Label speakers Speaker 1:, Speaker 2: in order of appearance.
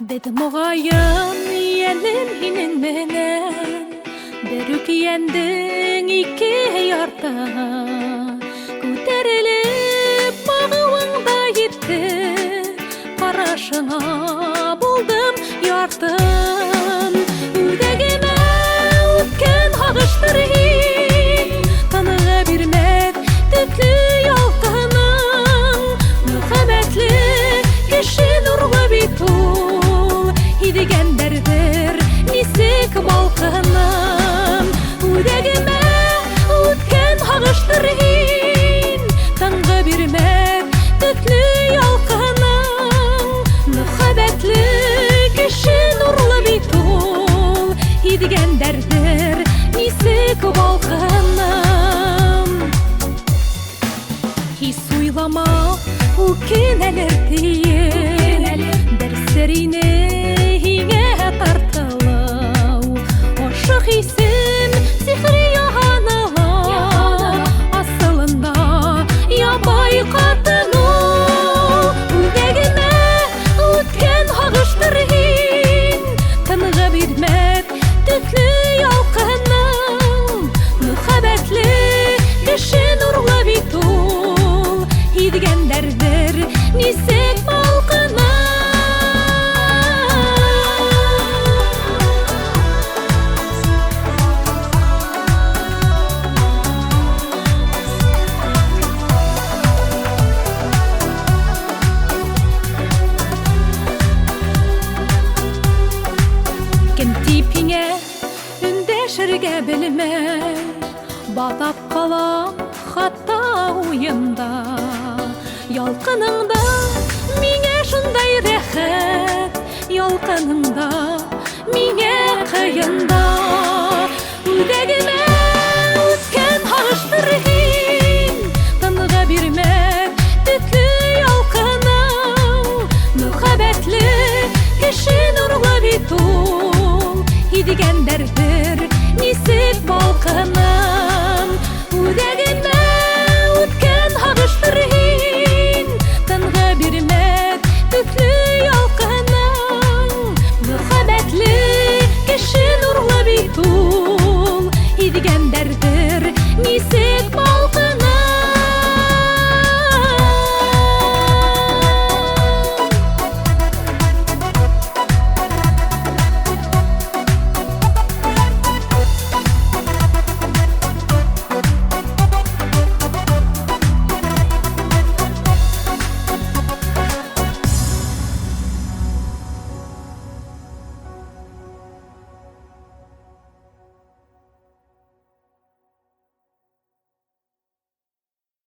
Speaker 1: Dedim oğayın yenim hinin menen Berük yendin iki yarda Көтеріліп бағуыңда етті Қарашыңа болдым яртын Үдегіме өткен ағыштыр Таныға бермет түтлі ялқының Мұхабәтлі кеші нұрлы битул Идегендердер несек балқының Үдегіме өткен ағыштыр Таңғы бермет түтлі ялқының Мұхабәтлі кеші нұрлы битул Идегендердер несек балқының Хис уйлама үкен әліртейін Дәрсеріне хиңе тартылау Ошы хисім сихри яғанылау Асылында ябай қатыну Үдегіме өткен ағыштыр Тынғы бермет түтлі ялқының Мұхабәтлі кеші нұрлы битул Идегендердер несек балқының Кім типіңе үндешірге білмей Батап қалам хатта ойымда Ялқыныңда меңе шындай рәхет Ялқыныңда меңе қиында Үдегіме өткен ағыштыр Тыныға бермет түтлі ялқының Мұхабәтлі кеші нұрлы битул Идегендердер несек балқының Үдегіме өткен ағыштыр